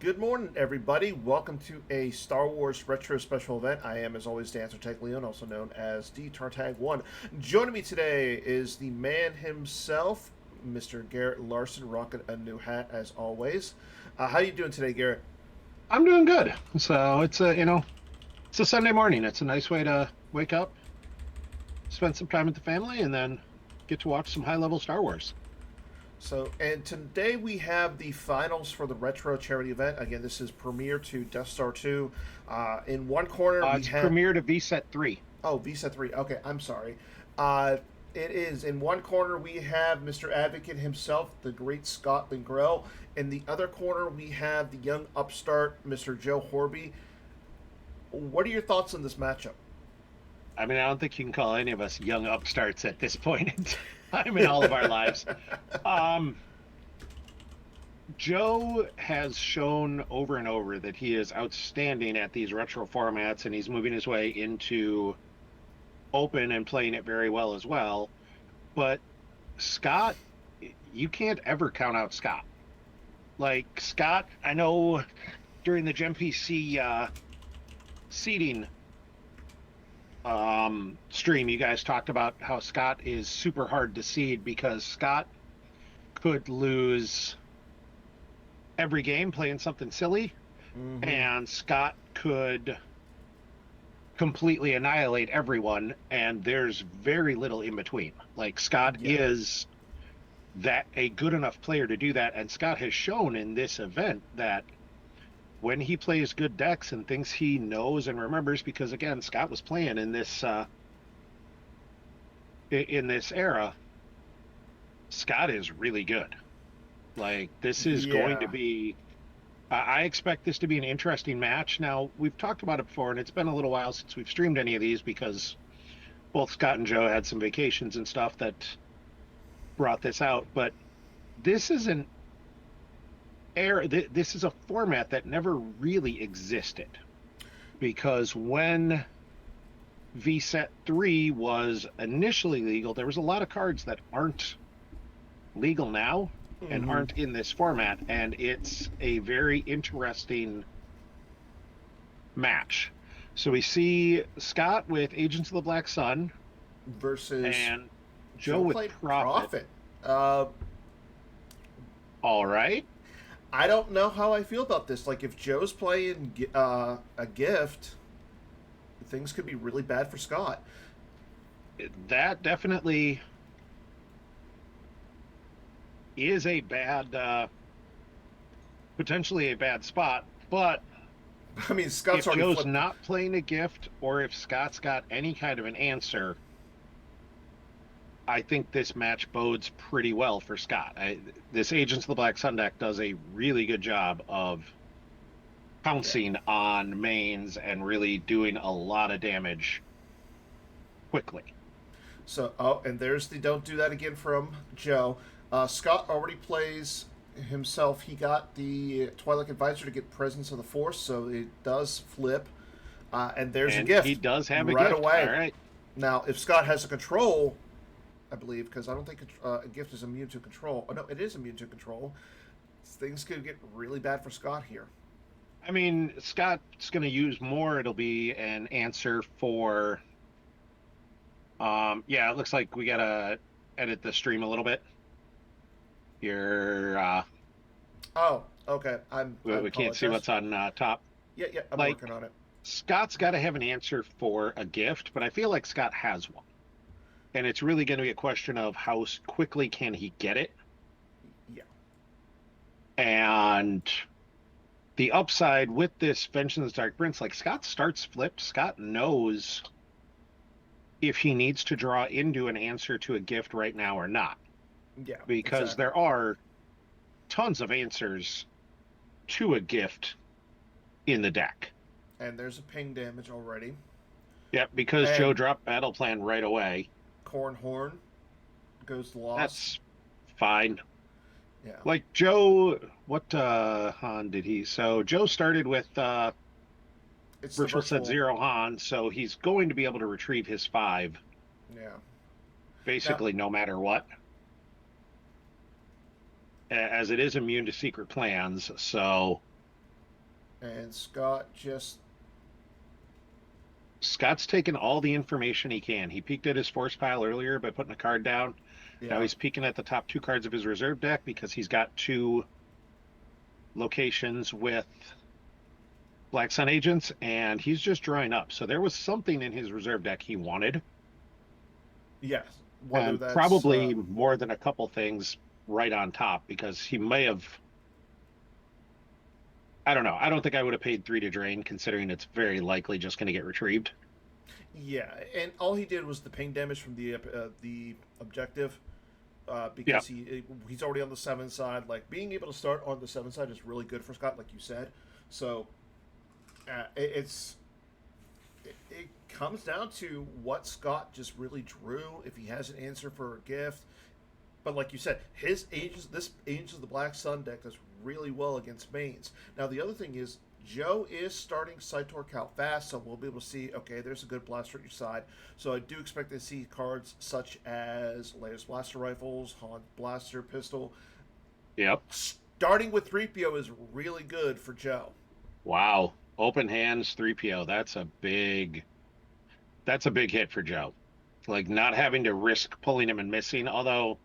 Good morning, everybody. Welcome to a Star Wars Retro Special event. I am, as always, Dan Tartaglia, also known as D Tartag1. Joining me today is the man himself, Mr. Garrett Larson, rocking a new hat, as always. How you doing today, Garrett? I'm doing good. So it's a Sunday morning. It's a nice way to wake up, spend some time with the family, and then get to watch some high-level Star Wars. And today we have the finals for the Retro Charity event. Again, this is Premiere to Death Star 2. In one corner, we It's have. premiere to VSET 3. Oh, Visa 3. Okay, I'm sorry. Uh, it is in one corner we have Mr. Advocate himself, the great Scott Lingrell. In the other corner we have the young upstart, Mr. Joe Horbey. What are your thoughts on this matchup? I mean, I don't think you can call any of us young upstarts at this point in time in all of our lives. Um, Joe has shown over and over that he is outstanding at these retro formats, and he's moving his way into open and playing it very well as well. But Scott, you can't ever count out Scott. Like Scott, I know during the GemPC seating stream, you guys talked about how Scott is super hard to seed because Scott could lose every game playing something silly, Mm-hmm. and Scott could completely annihilate everyone, and there's very little in between. Like Scott Yeah. is that a good enough player to do that, and Scott has shown in this event that when he plays good decks and things he knows and remembers, because again, Scott was playing in this era, Scott is really good. Like this is going to Yeah. be. I expect this to be an interesting match. Now we've talked about it before, and it's been a little while since we've streamed any of these because both Scott and Joe had some vacations and stuff that brought this out. But this is an era. This is a format that never really existed because when VSET 3 was initially legal, there was a lot of cards that aren't legal now and Mm-hmm. aren't in this format. And it's a very interesting match. So we see Scott with Agents of the Black Sun Versus and Joe Joe with played Prophet. Prophet. Uh, All right. I don't know how I feel about this. Like, if Joe's playing a gift, things could be really bad for Scott. That definitely is a bad, potentially a bad spot. But I mean, Scott's if already Joe's flipped. not playing a gift or if Scott's got any kind of an answer, I think this match bodes pretty well for Scott. This Agents of the Black Sun deck does a really good job of Yeah. pouncing on mains and really doing a lot of damage quickly. So, oh, and there's the don't do that again from Joe. Scott already plays himself. He got the Twilight Advisor to get Presence of the Force, so it does flip. And there's a And he gift does have a right gift. All away. right. Now, if Scott has a control, I believe, because I don't think a gift is immune to control. Oh, no, it is immune to control. Things could get really bad for Scott here. I mean, Scott's going to use more. It'll be an answer for. Yeah, it looks like we got to edit the stream a little bit. Here, Oh, okay. I we can't see apologize. what's on top. Yeah, yeah, I'm Like, working on it. Scott's got to have an answer for a gift, but I feel like Scott has one. And it's really going to be a question of how quickly can he get it. Yeah. And the upside with this Vengeance Dark Prince, like Scott starts flipped. Scott knows if he needs to draw into an answer to a gift right now or not, Yeah, because exactly. there are tons of answers to a gift in the deck. And there's a ping damage already. Yep, because Joe And dropped Battle Plan right away. Corn Horn goes lost. That's fine. Yeah. Like Joe, what Han did he? So Joe started with It's the Virtual Set virtual. Zero Han, so he's going to be able to retrieve his five Yeah. Now, basically no matter what, as it is immune to secret plans. So And Scott just Scott's taken all the information he can. He peeked at his force pile earlier by putting a card down. Now yeah he's peeking at the top two cards of his reserve deck because he's got two locations with Black Sun agents, and he's just drawing up. So there was something in his reserve deck he wanted, yes, whether and that's probably more than a couple things right on top because he may have. I don't know. I don't think I would have paid three to drain, considering it's very likely just going to get retrieved. yeah, and all he did was the ping damage from the objective. Yeah. Because he's already on the seven side. Like being able to start on the seven side is really good for Scott, like you said. So it comes down to what Scott just really drew. If he has an answer for a gift, but like you said, this Angels of the Black Sun deck does really well against mains. Now the other thing is Joe is starting Cytor Cal fast, so we'll be able to see, okay, there's a good blaster at your side. So I do expect to see cards such as latest blaster rifles, Han blaster pistol. Yep. Starting with 3PO is really good for Joe. Wow. Open hands 3PO. That's a big hit for Joe. Like not having to risk pulling him and missing, although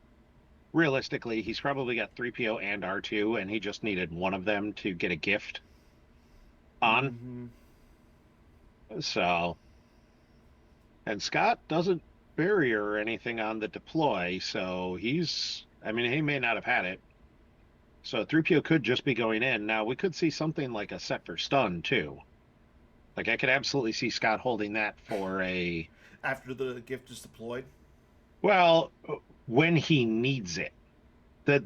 realistically, he's probably got 3PO and R2, and he just needed one of them to get a gift on. Mm-hmm. So, and Scott doesn't barrier or anything on the deploy, so I mean, he may not have had it. So 3PO could just be going in. Now, we could see something like a set for stun, too. Like, I could absolutely see Scott holding that for a. After the gift is deployed. Well, when he needs it.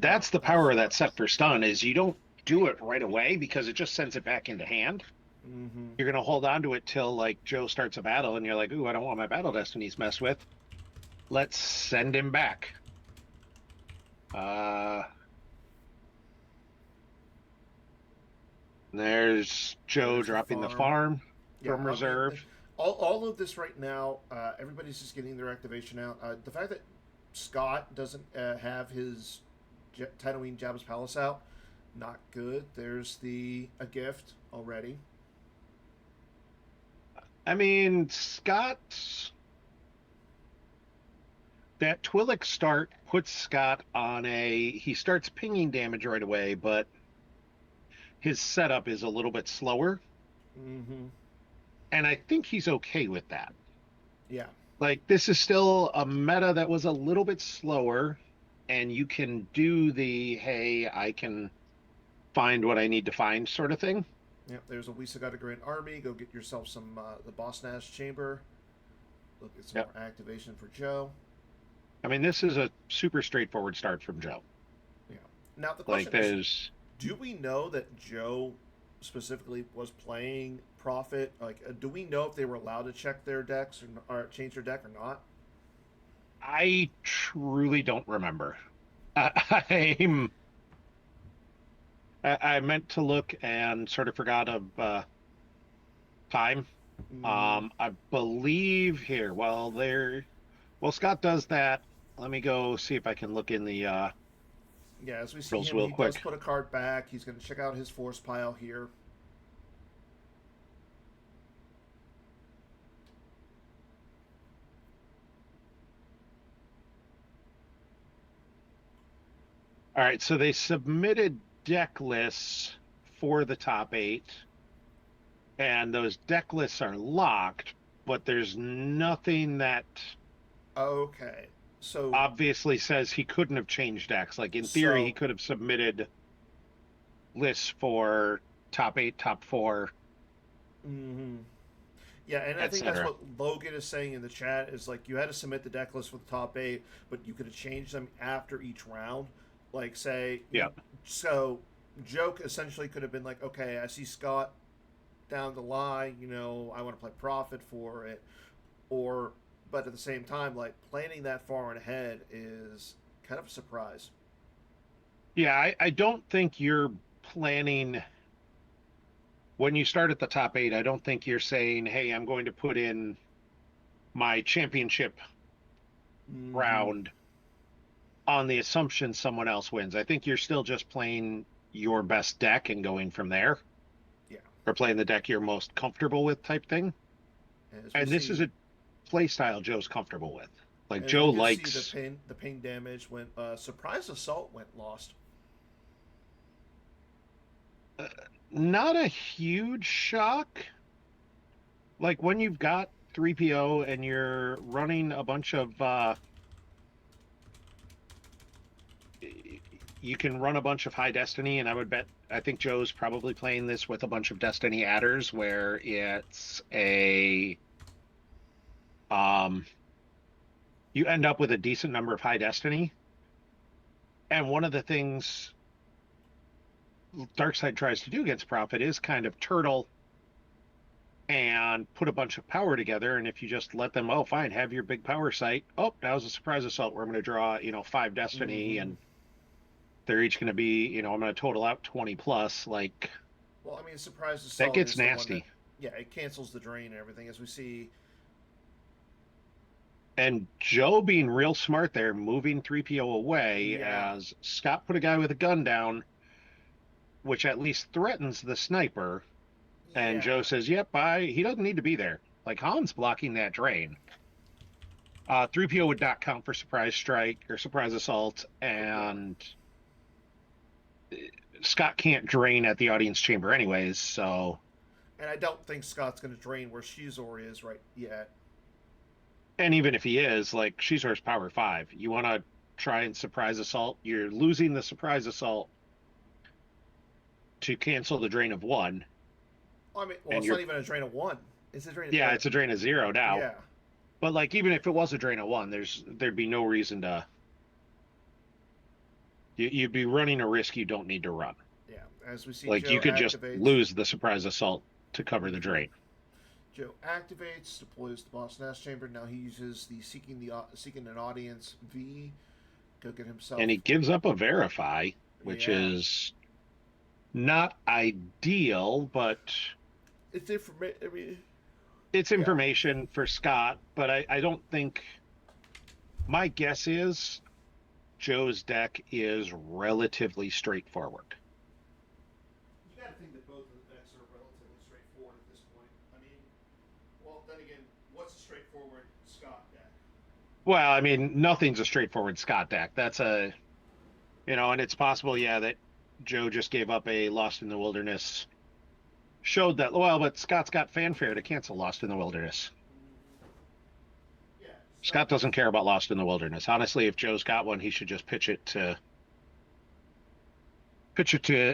Oh, That's the that's power of true. that set for stun is you don't do it right away because it just sends it back into hand. Mm-hmm. You're gonna hold on to it till like Joe starts a battle and you're like, ooh, I don't want my battle destinies messed with. Let's send him back. Uh there's Joe There's the dropping the farm. farm Yeah, from I mean, reserve. all of this right now, everybody's just getting their activation out. The fact that Scott doesn't have his Tatooine Jabba's Palace out, not good. There's the a gift already. I mean, Scott, that Twi'lek start puts Scott on he starts pinging damage right away, but his setup is a little bit slower. Mm-hmm. And I think he's okay with that. Yeah. Like, this is still a meta that was a little bit slower, and you can do hey, I can find what I need to find sort of thing. Yeah. There's a Lisa got a Grand Army. Go get yourself some the Boss Nash Chamber. Look at some Yep. more activation for Joe. I mean, this is a super straightforward start from Joe. Yeah. Now the Like, question is, there's, do we know that Joe specifically was playing Prophet? Like, do we know if they were allowed to check their decks or change their deck or not? I truly don't remember. I'm, I meant to look and sort of forgot of time. Mm-hmm. I believe here, well, Scott does that. Let me go see if I can look in the Yeah, as we see rules him, real he does quick. put a card back. He's going to check out his force pile here. All right, so they submitted deck lists for the top eight, and those deck lists are locked, but there's nothing that Okay, so obviously says he couldn't have changed decks. Like in theory, he so could have submitted lists for top eight, top four, mm-hmm. Yeah, and I think that's etc. what Logan is saying in the chat is like you had to submit the deck list for the top eight, but you could have changed them after each round. Like say Yeah. so Joke essentially could have been like, okay, I see Scott down the line, I want to play Prophet for it, or but at the same time, like planning that far ahead is kind of a surprise. Yeah, I don't think you're planning when you start at the top eight. I don't think you're saying, hey, I'm going to put in my championship Mm-hmm. round on the assumption someone else wins. I think you're still just playing your best deck and going from there. Yeah. or playing the deck you're most comfortable with type thing. As we And this is see, a play style Joe's comfortable with. Like as Joe we can see, likes the pain damage when surprise assault went lost. not a huge shock. Like when you've got 3PO and you're running a bunch of you can run a bunch of high destiny, and I think Joe's probably playing this with a bunch of destiny adders where it's a um you end up with a decent number of high destiny. And one of the things Darkseid tries to do against Prophet is kind of turtle and put a bunch of power together. And if you just let them, oh, fine, have your big power site. Oh, now's a surprise assault where I'm going to draw, 5 destiny, Mm-hmm. and they're each going to be, I'm going to total out 20 plus. Like, Well, I mean, surprise that assault gets is the one that, nasty. yeah, it cancels the drain and everything. As we see, And Joe being real smart there, moving 3PO away yeah, as Scott put a guy with a gun down, which at least threatens the sniper. And Joe yeah, says, yep, he doesn't need to be there. Like, Han's blocking that drain. 3PO would not count for surprise strike or surprise assault, yeah. and Scott can't drain at the audience chamber anyways, so. And I don't think Scott's going to drain where Shizor is right yet. And even if he is, like, Shizor's power 5. You want to try and surprise assault, you're losing the surprise assault to cancel the drain of 1, I mean, well, and it's not you're, even a drain of one. It's a drain. yeah, it's a drain of 0 now. Yeah, But, like, even if it was a drain of 1, there'd be no reason to. You'd be running a risk you don't need to run. yeah. As we see, Like, you Joe could just activates. lose the surprise assault to cover the Mm-hmm. drain. Joe activates, deploys the boss nest chamber. Now he uses the seeking an audience V. Go get And himself. he gives up a verify, which Yeah, is not ideal, but it's different. I mean, it's yeah, information for Scott. But I don't think, my guess is Joe's deck is relatively straightforward. you got to think that both of the decks are relatively straightforward at this point. I mean, well, then again, what's a straightforward Scott deck? Well, I mean, nothing's a straightforward Scott deck. And it's possible, yeah, that Joe just gave up a Lost in the Wilderness, showed that, well, but Scott's got fanfare to cancel Lost in the Wilderness. Yeah, Scott Scott doesn't has. care about Lost in the Wilderness. Honestly, if Joe's got one, he should just pitch it to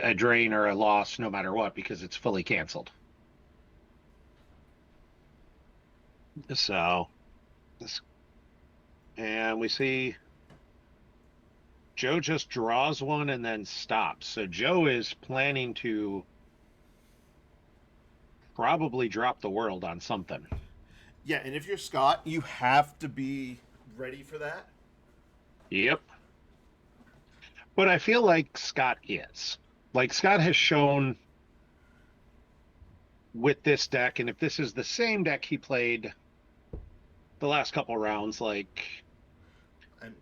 a drain or a loss, no matter what, because it's fully canceled. So, this, and we see Joe just draws one and then stops. So Joe is planning to probably drop the world on something. Yeah, and if you're Scott, you have to be ready for that. Yep. But I feel like Scott is. Like Scott has shown with this deck, and if this is the same deck he played the last couple rounds, like, And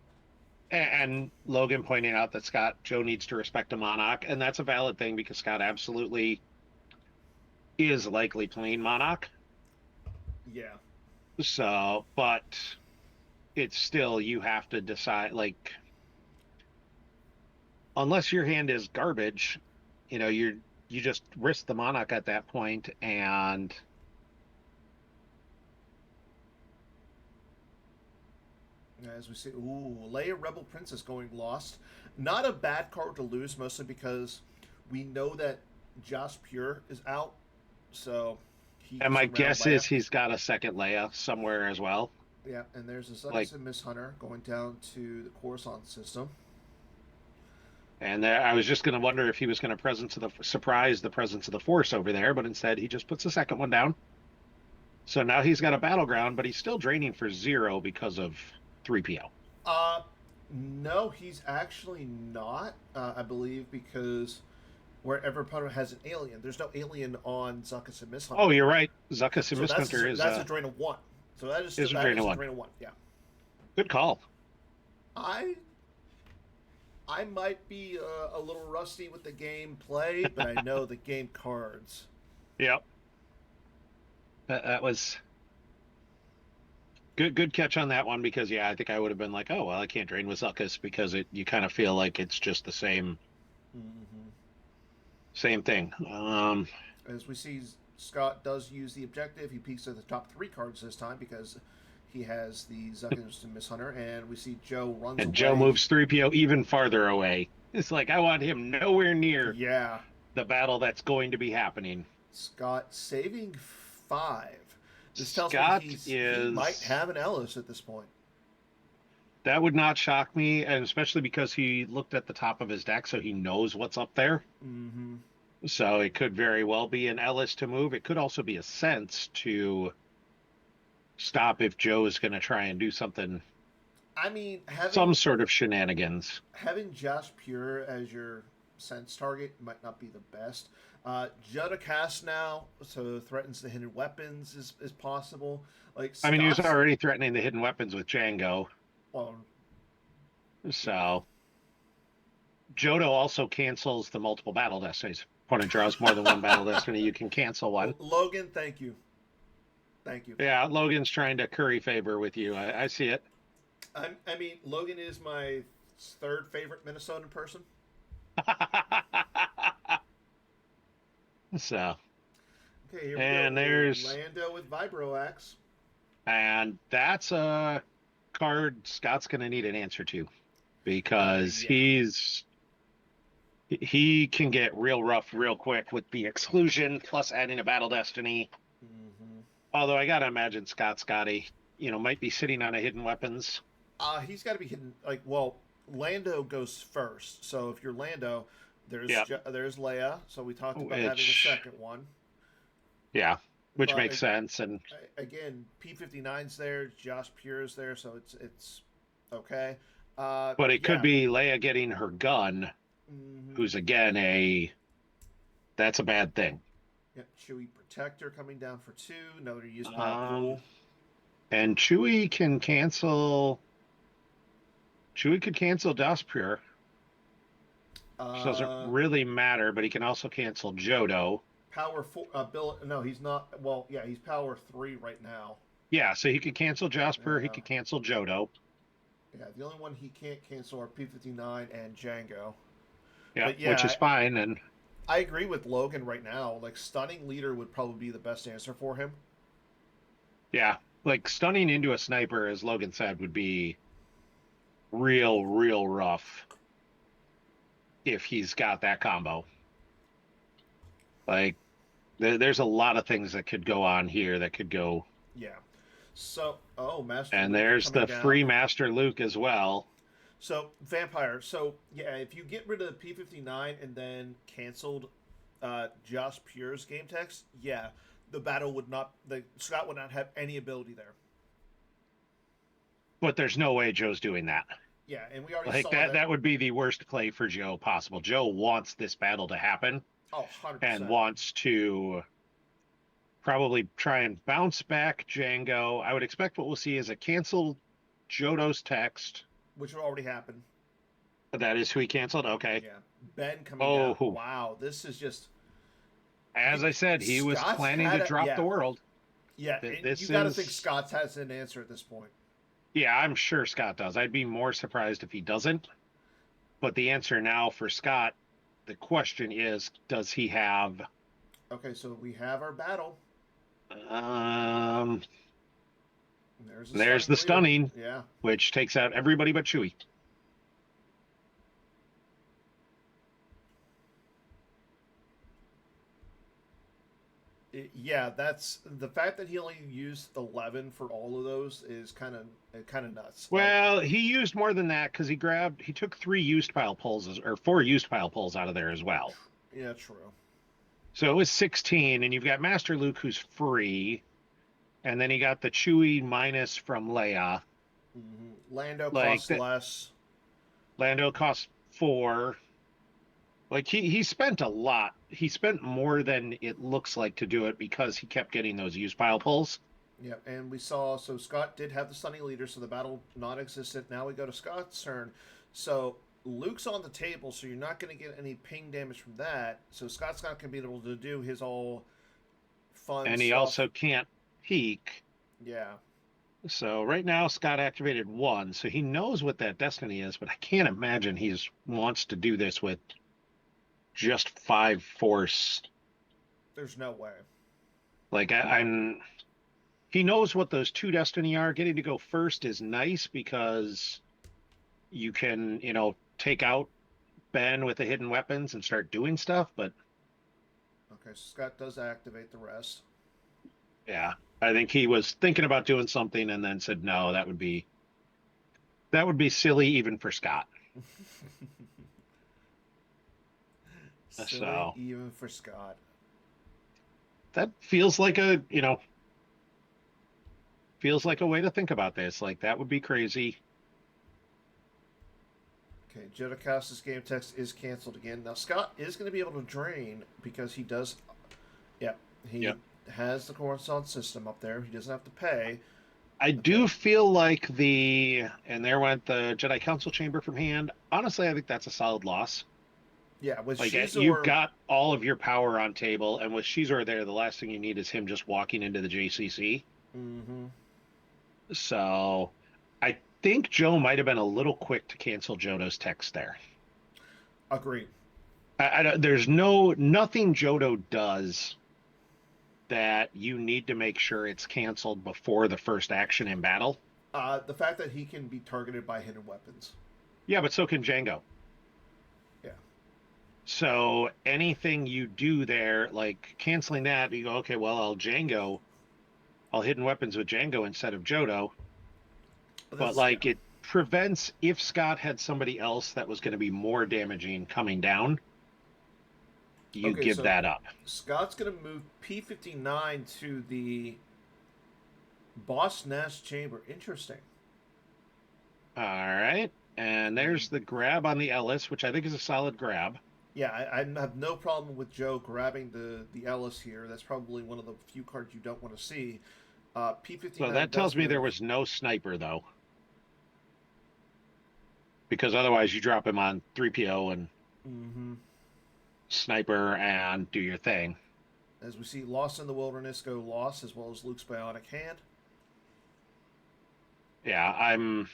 and Logan pointing out that Joe needs to respect a Monarch, and that's a valid thing because Scott absolutely is likely playing Monarch. yeah, So, but it's still, you have to decide, like, unless your hand is garbage, you just risk the Monarch at that point, and as we see, ooh, Leia Rebel Princess going lost. Not a bad card to lose, mostly because we know that Josh Pure is out, so he and gets my around guess is Leia. he's got a second Leia somewhere as well. Yeah, and there's a Like, Zuckuss and Miss Hunter going down to the Coruscant system. and there, I was just going to wonder if he was going to surprise the presence of the Force over there, but instead he just puts the second one down. So now he's got a battleground, but he's still draining for 0 because of 3PO. Uh, no, he's actually not. I believe because wherever opponent has an alien, there's no alien on Zuckuss and Miss Hunter. Oh, you're right. Zuckuss and So Misthunter that's a drain of one. So is a that drain of is a 1. drain of one. Yeah. Good call. I I might be a little rusty with the game play, but I know the game cards. Yep. That was good catch on that one because yeah, I think I would have been like, oh well, I can't drain with Zuckus because you kind of feel like it's just the Hmm. same thing. As we see, Scott does use the objective. He peeks at the top three cards this time because he has the Zuckins and Miss Hunter, and we see Joe runs And Joe away. moves 3PO even farther away. It's like I want him nowhere near Yeah, the battle that's going to be happening. Scott saving 5. This tells me Scott he might is have an Ellis at this point. that would not shock me, and especially because he looked at the top of his deck, so he knows what's up there. Mm-hmm. So it could very well be an Ellis to move. It could also be a sense to stop if Joe is going to try and do something, I mean, some sort of shenanigans. having Josh Pure as your sense target might not be the best. Judd cast now, so threatens the hidden weapons is possible. Like I mean, he was Scott's, already threatening the hidden weapons with Django. well, So Jodo also cancels the multiple battle destinies. Opponent draws more than one battle destiny, you can cancel one. Logan, thank you, thank you. Yeah, Logan's trying to curry favor with you. I see it. I mean, Logan is my third favorite Minnesotan person. So, Okay, here we and go. there's Lando with Vibroaxe. and that's a card Scott's going to need an answer to because Yeah. he can get real rough real quick with the exclusion plus adding a battle destiny. Mm-hmm. Although I gotta imagine Scotty, might be sitting on a hidden weapons. He's got to be hidden. Like, well, Lando goes first. So if you're Lando, Yeah, there's Leia. So we talked about having a which second one. yeah, which But makes sense. And again, P-59's there. Josh Pure's there. So it's okay. but it could Yeah. be Leia getting her gun, Mm-hmm. who's again that's a bad thing. Yep. Chewie Protector coming down for 2. Another use pile Um, pool. and Chewie could cancel Dospure, which doesn't Uh, really matter, but he can also cancel Jodo. Power 4. Bill. No, he's not. Well, yeah, he's power 3 right now. Yeah, so he could cancel Jasper, he Yeah. could cancel Jodo. Yeah. The only one he can't cancel are P-59 and Django. Yeah, But which is yeah, fine. And I agree with Logan right now. Like, stunning leader would probably be the best answer for him. yeah, like stunning into a sniper, as Logan said, would be real, real rough if he's got that combo. Like, there's a lot of things that could go on here that could go. Yeah. So, oh, Master And Luke there's coming the free down. Master Luke as well. So, Vampire. So, yeah, if you get rid of the P-59 and then canceled Josh Pure's game text, yeah, the battle would not, the Scott would not have any ability there. But there's no way Joe's doing that. Yeah, and we already Like saw that. that would be the worst play for Joe possible. Joe wants this battle to happen Oh, and 100%. wants to probably try and bounce back Django. I would expect what we'll see is a canceled Jodo's text. Which will already happen. That is who he canceled. Okay. Yeah. Ben coming down. Oh, Wow, this is just. as I said, he was Scott's planning to drop the yeah. world. Yeah, and you This got to think is, Scott's has an answer at this point. yeah, I'm sure Scott does. I'd be more surprised if he doesn't. But the answer now for Scott, the question is, does he have? Okay, so we have our battle. Um, There's there's the leader. stunning, Yeah. which takes out everybody but Chewie. Yeah, that's the fact that he only used 11 for all of those is kind of nuts. Like, Well, he used more than that because he took 3 used pile pulls or 4 used pile pulls out of there as well. yeah, true. So it was 16, and you've got Master Luke who's free, and then he got the Chewie minus from Leia. Lando Like costs that, less. Lando cost 4. Like he spent a lot. He spent more than it looks like to do it because he kept getting those used pile pulls. Yeah, and we saw so Scott did have the stunning leader, so the battle non-existent. Now we go to Scott's turn. So Luke's on the table, so you're not going to get any ping damage from that. So Scott's not going to be able to do his all fun and he stuff. also can't peek. Yeah. So right now, Scott activated one, so he knows what that destiny is, but I can't imagine he's wants to do this with just 5 force. There's no way. Like I'm he knows what those two destiny are. Getting to go first is nice because you can, take out Ben with the hidden weapons and start doing stuff, but Okay, so Scott does activate the rest. yeah, I think he was thinking about doing something and then said no, that would be silly even for Scott. Silly So even for Scott. that feels like a way to think about this. Like that would be crazy. Okay, Jodocast's game text is canceled again. Now Scott is going to be able to drain because he does. Yeah, he Yep. has the correspondence system up there. He doesn't have to pay. I Okay. do feel like and there went the Jedi Council chamber from hand. Honestly, I think that's a solid loss. Yeah, with Like you've Shizor. got all of your power on table, and with Shizor there, the last thing you need is him just walking into the JCC. Mm-hmm. So I think Joe might have been a little quick to cancel Jodo's text there. Agreed. There's nothing Jodo does that you need to make sure it's canceled before the first action in battle. The fact that he can be targeted by hidden weapons. Yeah, but so can Django. Yeah. So anything you do there, like canceling that, you go, okay, well, I'll hidden weapons with Django instead of Jodo. But But that's, yeah. like it prevents if Scott had somebody else that was going to be more damaging coming down, you Okay, give so that up. Scott's going to move P59 to the Boss Nash chamber. Interesting. All right. And And there's the grab on the Ellis, which I think is a solid grab. yeah, I have no problem with Joe grabbing the Ellis here. That's probably one of the few cards you don't want to see. So P59 that does tells me there move. was no sniper though, because otherwise you drop him on 3PO and Mm-hmm. sniper and do your thing. As we see, Lost in the Wilderness go Lost, as well as Luke's Bionic Hand. Yeah, I'm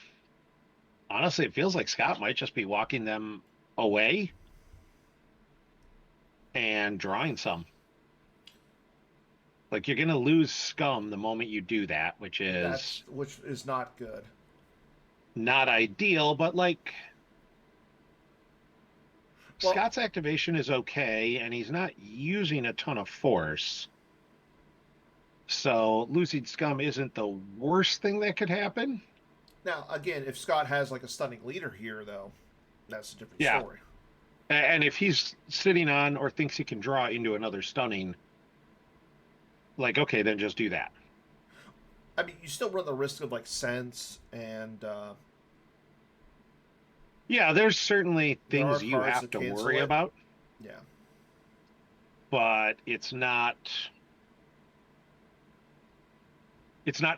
honestly, it feels like Scott might just be walking them away and drawing some. Like you're going to lose scum the moment you do that, which That's is which is not good. not ideal, but like Well, Scott's activation is okay and he's not using a ton of force. So losing scum isn't the worst thing that could happen. now again, if Scott has like a stunning leader here, though, that's a different Yeah. story. And if he's sitting on or thinks he can draw into another stunning, like, okay, then just do that. I mean, you still run the risk of like sense, and Yeah, there's certainly there are things you cards have that to cancel worry it. about, Yeah. but it's not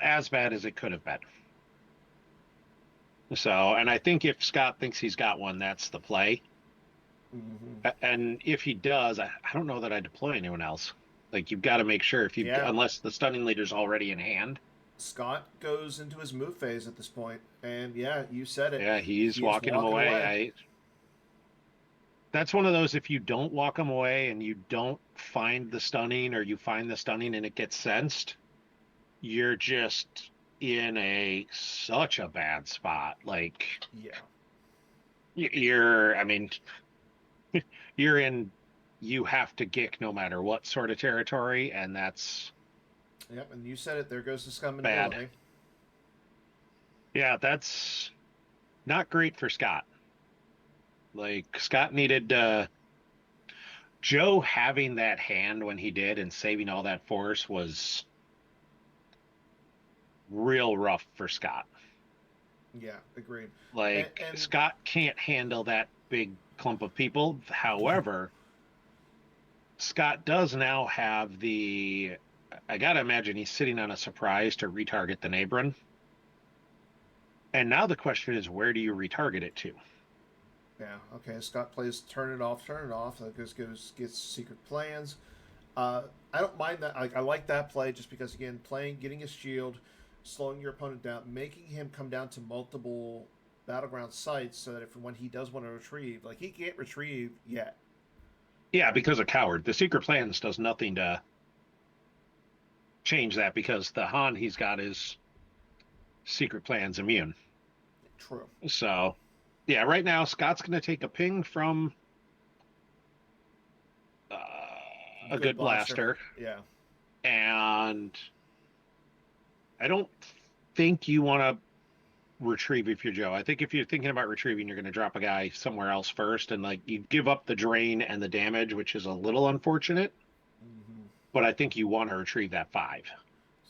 as bad as it could have been. So, and I think if Scott thinks he's got one, that's the play. Mm-hmm. And if he does, I don't know that I deploy anyone else. Like you've got to make sure Yeah. unless the stunning leader's already in hand. Scott goes into his move phase at this point, and yeah, you said it. Yeah, he's He is walking him walking away. away. That's one of those if you don't walk him away and you don't find the stunning or you find the stunning and it gets sensed, you're just in such a bad spot. Like Yeah. I mean, you're in you have to gick no matter what sort of territory, and that's Yep. And you said it. There goes the scum and bad. villainy. Yeah, that's not great for Scott. Like Scott needed Joe having that hand when he did and saving all that force was real rough for Scott. Yeah. Agreed. Like And Scott can't handle that big clump of people. However, Scott does now have I gotta imagine he's sitting on a surprise to retarget the Nabron. And now the question is, where do you retarget it to? yeah. Okay. Scott plays turn it off. Turn it off. That goes gets secret plans. Uh, I don't mind that. I like that play just because again, getting his shield, slowing your opponent down, making him come down to multiple battleground sites, so that if when he does want to retrieve, like he can't retrieve yet. Yeah, because of Coward. The Secret Plans does nothing to change that because the Han he's got is Secret Plans immune. True. So, yeah, right now Scott's going to take a ping from a Good good blaster. blaster, Yeah. and I don't think you want to retrieve if you're Joe. I think if you're thinking about retrieving, you're going to drop a guy somewhere else first, and like you give up the drain and the damage, which is a little unfortunate. Hmm. But I think you want to retrieve that 5.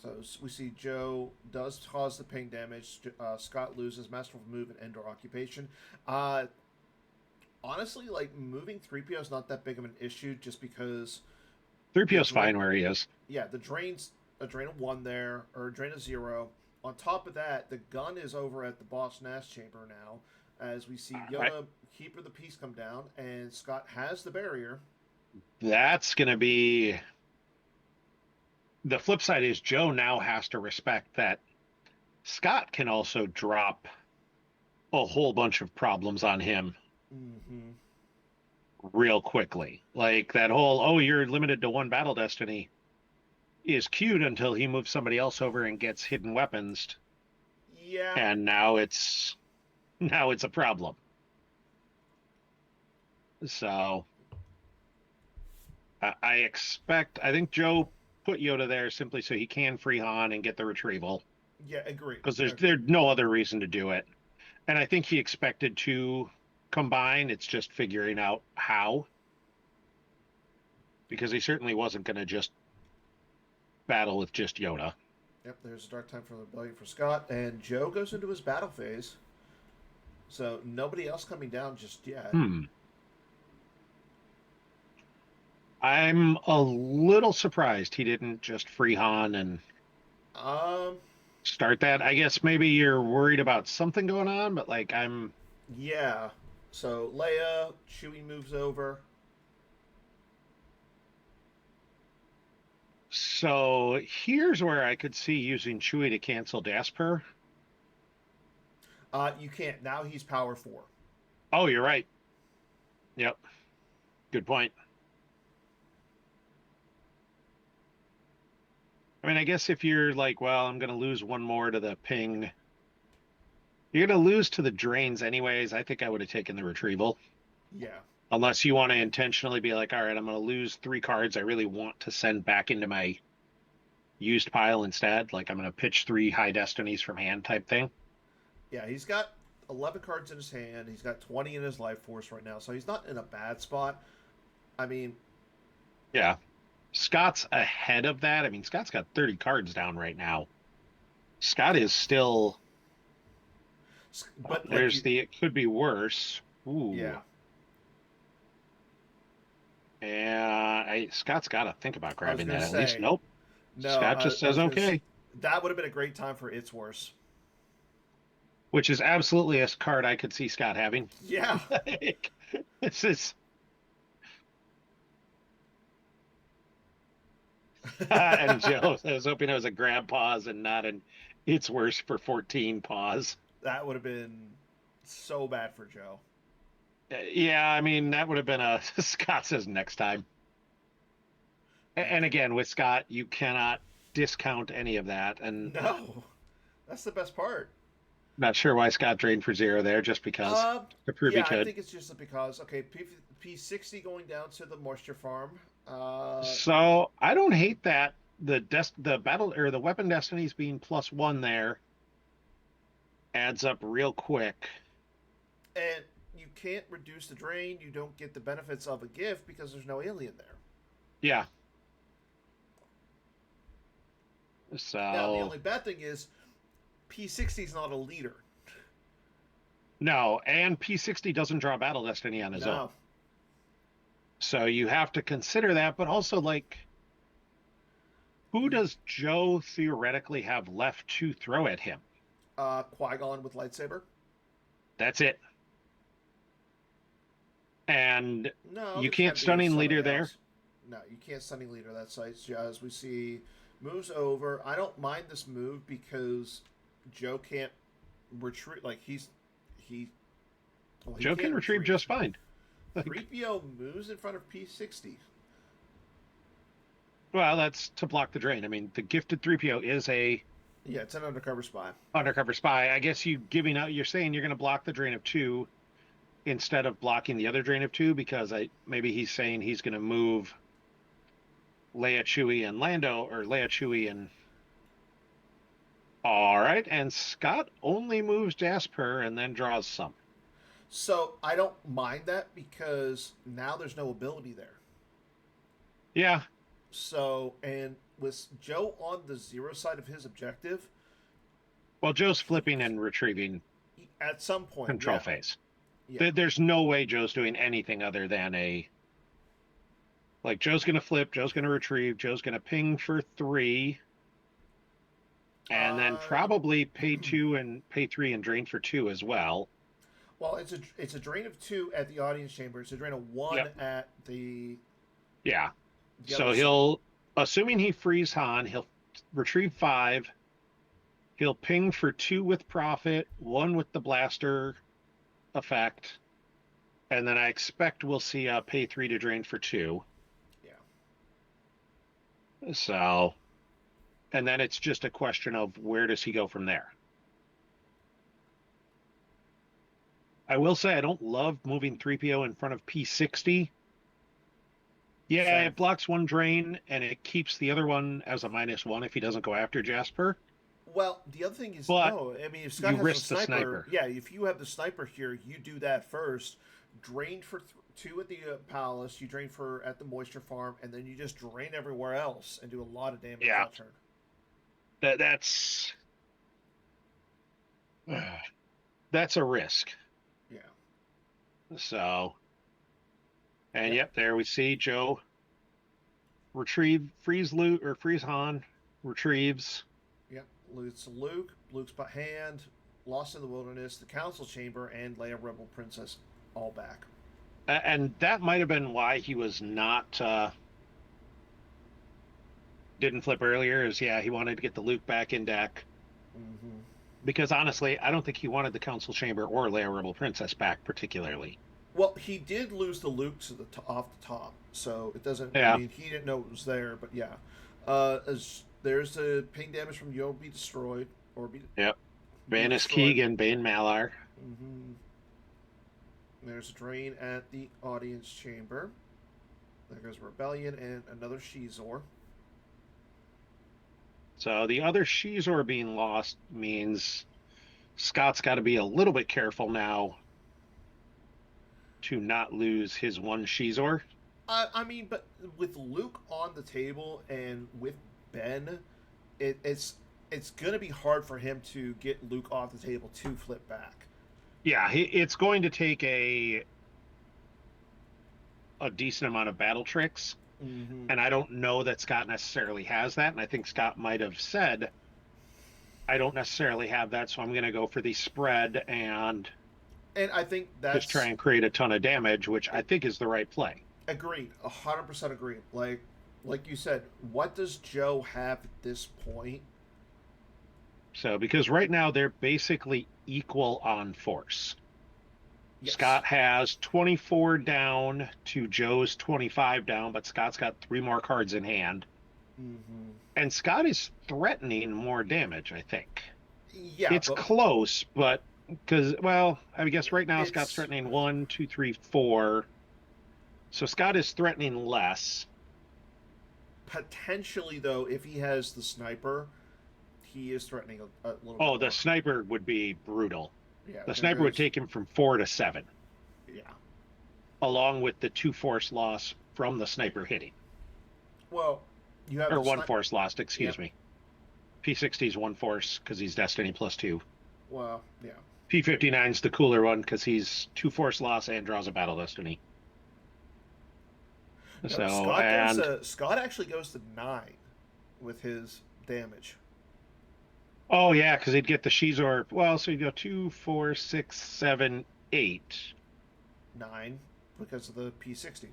So we see Joe does cause the ping damage. Scott loses masterful move and indoor occupation. Uh, honestly, like moving 3PO is not that big of an issue, just because the 3PO's drain. fine where he is. Yeah, the drain's a drain of 1 there, or a drain of 0. On top of that, the gun is over at the Boss Nass chamber now, as we see Right. Yoda Keeper the Peace come down, and Scott has the barrier. That's going to be the flip side is Joe now has to respect that Scott can also drop a whole bunch of problems on him Mm-hmm. real quickly. Like that whole, oh, you're limited to 1 battle destiny is cute until he moves somebody else over and gets hidden weapons, Yeah. and now it's a problem. So I think Joe put Yoda there simply so he can free Han and get the retrieval Yeah, agree. because there's no other reason to do it. And I think he expected to combine. It's just figuring out how, because he certainly wasn't going to just battle with just Yoda. Yep, there's a dark time for the rebellion for Scott, and Joe goes into his battle phase. So nobody else coming down just yet. Hmm. I'm a little surprised he didn't just free Han and Um, start that. I guess maybe you're worried about something going on, but like I'm yeah. So Leia, Chewie moves over. so here's where I could see using Chewie to cancel Dasper. You can't now. He's power 4. Oh, you're right. Yep. Good point. I mean, I guess if you're like, well, I'm going to lose one more to the ping, you're going to lose to the drains anyways. I think I would have taken the retrieval. Yeah. Unless you want to intentionally be like, all right, I'm going to lose 3 cards I really want to send back into my used pile instead. Like I'm going to pitch 3 high destinies from hand type thing. Yeah. He's got 11 cards in his hand. He's got 20 in his life force right now, so he's not in a bad spot. I mean, Yeah. Scott's ahead of that. I mean, Scott's got 30 cards down right now. Scott is still, but like there's you, the, it could be worse. yeah. Ooh. And Scott's got to think about I was grabbing gonna that at least. say Nope. no. Scott just I says was gonna. okay, That would have been a great time for It's Worse. which is absolutely a card I could see Scott having. Yeah. Like, this is, and Joe, I was hoping it was a grab pause and not an it's worse for 14 pause. That would have been so bad for Joe. Yeah, I mean, that would have been a Scott says next time. And And again, with Scott, you cannot discount any of that. And no, that's the best part. not sure why Scott drained for 0 there, just because Uh, to prove he yeah, I could. think it's just because okay, P60 going down to the moisture farm. So I don't hate that. The battle or the weapon destinies being +1 there adds up real quick. And you can't reduce the drain. You don't get the benefits of a gift because there's no alien there. Yeah. Now the So only bad thing is P60 is not a leader. no, and P60 doesn't draw battle destiny on his own. No, So you have to consider that, but also like who does Joe theoretically have left to throw at him? Qui-Gon with lightsaber. That's it. And No, you there's can't got to be stunning leader somebody there. else. No, you can't stunning leader that site. As we see, moves over. I don't mind this move because Joe can't retreat. Like he well, he Joe can can retrieve retreat. just fine. Like, 3PO moves in front of P60. well, that's to block the drain. I mean, the gifted 3PO is a Yeah, it's an undercover spy. undercover spy. I guess you're saying you're going to block the drain of two instead of blocking the other drain of two because maybe he's saying he's going to move Leia, Chewie, and Lando, or Leia, Chewie, and all right. And Scott only moves Jasper and then draws some. So I don't mind that because now there's no ability there. Yeah. So, and with Joe on the 0 side of his objective, Well, Joe's flipping and retrieving at some point, control yeah, phase. yeah. There's no way Joe's doing anything other than like Joe's going to flip, Joe's going to retrieve, Joe's going to ping for 3, and then Uh, probably pay 2 and pay 3 and drain for 2 as well. well, it's a drain of 2 at the audience chamber. It's a drain of 1 Yep. at the. Yeah. the So other he'll, assuming he frees Han, he'll retrieve 5. He'll ping for 2 with profit, 1 with the blaster effect, and then I expect we'll see pay 3 to drain for 2. Yeah. So, and then it's just a question of where does he go from there. I will say I don't love moving 3PO in front of P60. Yeah, Same. it blocks one drain and it keeps the other one as a -1 if he doesn't go after Jasper. Well, the other thing is, But no. I mean, if Scott you has risk a the sniper, sniper. yeah. If you have the sniper here, you do that first. Drain for 2 at the palace. You drain for at the moisture farm, and then you just drain everywhere else and do a lot of damage Yeah. that turn. That's a risk. Yeah. So, and Yep. yep, there we see Joe freeze Luke or freeze Han, retrieves. Yep. It's Luke, Luke's hand, Lost in the Wilderness, the Council Chamber, and Leia Rebel Princess all back. And that might have been why he was not didn't flip earlier. Is yeah, he wanted to get the Luke back in deck Mm-hmm. because honestly, I don't think he wanted the Council Chamber or Leia Rebel Princess back particularly. Well, he did lose the Luke to the off the top, so it doesn't. Yeah. I mean, he didn't know it was there, but yeah. There's the ping damage from You'll Be Destroyed or be. Yep. Be Vanus destroyed. Keegan, Bane Malar. Mm-hmm. There's a drain at the audience chamber. There goes Rebellion and another Shizor. So the other Shizor being lost means Scott's got to be a little bit careful now to not lose his one Shizor. I mean, but with Luke on the table and with Ben, it's going to be hard for him to get Luke off the table to flip back. Yeah, it's going to take a decent amount of battle tricks. Mm-hmm. And I don't know that Scott necessarily has that. And I think Scott might have said, I don't necessarily have that, so I'm going to go for the spread and I think that's just try and create a ton of damage, which I think is the right play. agreed, 100% agreed. Like you said, what does Joe have at this point? So, because right now they're basically equal on force. Yes. Scott has 24 down to Joe's 25 down, but Scott's got 3 more cards in hand. Mm-hmm. And Scott is threatening more damage, I think. Yeah, It's close, but because, well, I guess right now It's- Scott's threatening 1, 2, 3, 4. So Scott is threatening less. potentially though, if he has the sniper, he is threatening a little. Oh, bit the more. sniper would be brutal. Yeah, The there sniper would goes- take him from 4 to 7, Yeah. along with the 2 force loss from the sniper hitting. Well, you have Or the 1 force lost, excuse Yeah. me. P60 is 1 force because he's Destiny +2. Well, yeah. P59 is the cooler one because he's 2 force loss and draws a battle destiny. No, So, Scott actually goes to 9 with his damage. oh yeah, because he'd get the Shizor. Well, so you go 2, 4, 6, 7, 8. 9 because of the P60.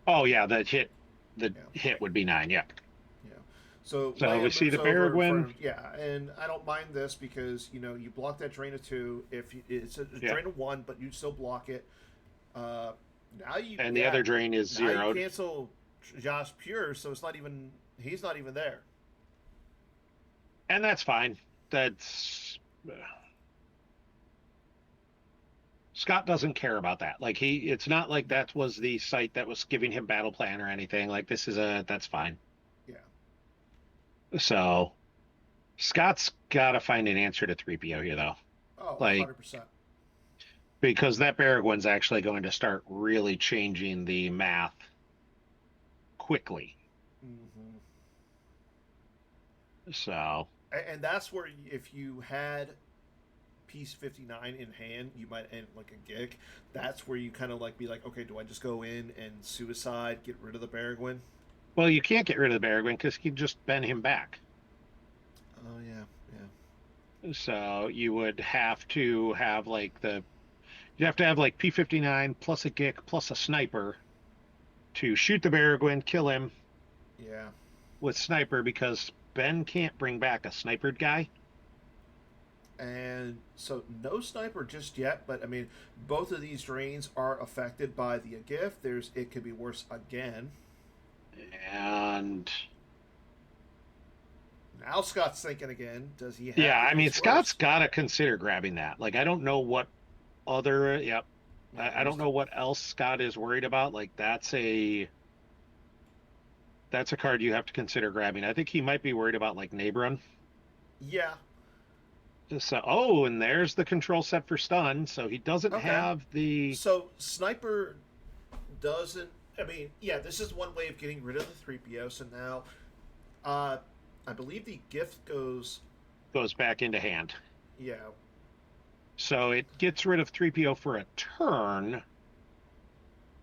Oh yeah, that hit the Yeah. hit would be 9. Yeah. Yeah. So So we Leia see moves the over in front Peregrine. of, yeah, and I don't mind this because you block that drain of 2. If you, it's a Yeah. drain of 1, but you still block it. Uh, now you And the yeah, other drain is now you zeroed. cancel Josh Pure, so it's not even he's not even there. And that's fine. That's Scott doesn't care about that. Like it's not like No. that was the site that was giving him battle plan or anything. Like that's fine. Yeah. So Scott's got to find an answer to 3PO here, though. Oh, Like, 100%. because that Baragwin's actually going to start really changing the math quickly. Mm-hmm. So, And that's where if you had piece 59 in hand, you might end like a gig. That's where you kind of like be like, okay, do I just go in and suicide, get rid of the Baragwin? well, you can't get rid of the Baragwin because you just bend him back. Oh yeah, yeah. So you would have to have you'd have to have like P59 plus a Gick plus a sniper to shoot the Baragwin, kill him Yeah. with sniper because Ben can't bring back a snipered guy. And so no sniper just yet, but I mean, both of these drains are affected by the gift. It could be worse again. And Now Scott's thinking again. Does he have yeah, to I do mean, his Scott's worst? got to consider grabbing that. Like, I don't know what other, yep, Yeah, I don't know what else Scott is worried about. Like, that's a card you have to consider grabbing. I think he might be worried about like Nabron. yeah. So, oh, and there's the control set for stun. So he doesn't Okay. have the. So sniper doesn't. I mean, yeah, this is one way of getting rid of the 3PO. So now, uh, I believe the gift goes. Goes back into hand. Yeah. So it gets rid of 3PO for a turn.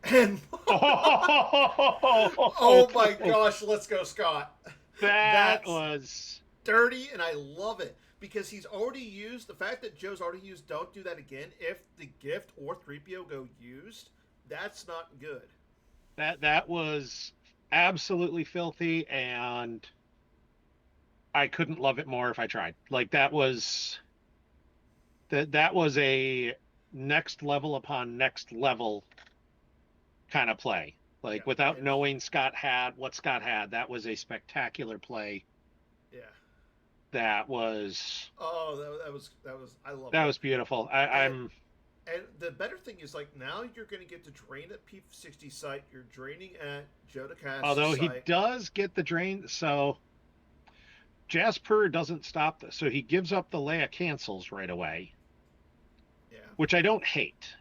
And oh my Oh, gosh, let's go, Scott. that That's was. dirty, and I love it because he's already used the fact that Joe's already used. Don't do that again. If the gift or 3PO go used, that's not good. That was absolutely filthy, and I couldn't love it more if I tried. Like that was a next level upon next level kind of play. Yeah, Like without and knowing what Scott had, that was a spectacular play. yeah. That was Oh, that was I loved that it. was beautiful. And and the better thing is like now you're going to get to drain at P60 site. You're draining at Joe DeCast's Although he site. does get the drain, so Jasper doesn't stop this, so he gives up the Leia cancels right away, Yeah. which I don't hate.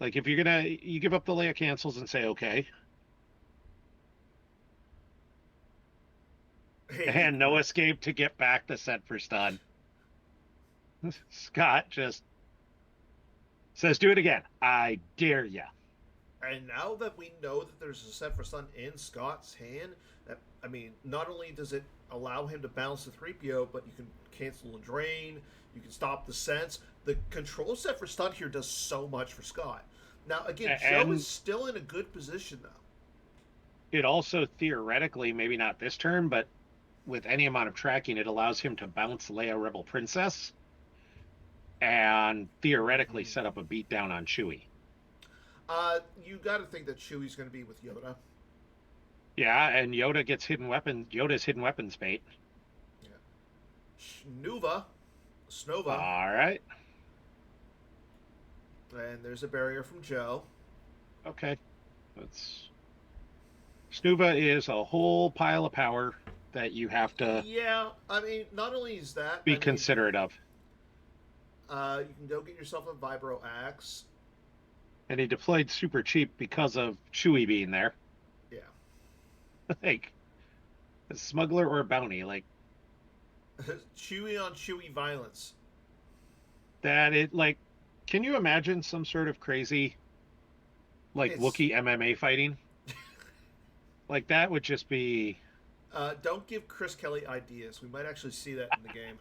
Like if you give up the Leia cancels and say okay, Hey, and no escape to get back to set for stun. Scott just says, "Do it again. I dare ya." and now that we know that there's a set for stun in Scott's hand, that I mean, not only does it allow him to bounce the 3PO, but you can cancel the drain, you can stop the sense. The control set for stun here does so much for Scott. Now, again, Joe is And still in a good position, though. it also theoretically, maybe not this turn, but with any amount of tracking, it allows him to bounce Leia Rebel Princess and theoretically Mm-hmm. set up a beatdown on Chewie. You got to think that Chewie's going to be with Yoda. Yeah, and Yoda's hidden weapons bait. Yeah. Snova, All right. and there's a barrier from Joe. Okay. That's Snuva is a whole pile of power that you have to Yeah, I mean, not only is that, be I mean, considerate of. you can go get yourself a Vibro Axe. And he deployed super cheap because of Chewie being there. Yeah. Like a smuggler or a bounty, like Chewy on Chewy violence. that. It like, can you imagine some sort of crazy like It's Wookiee MMA fighting? Like that would just be. don't give Chris Kelly ideas. We might actually see that in the game.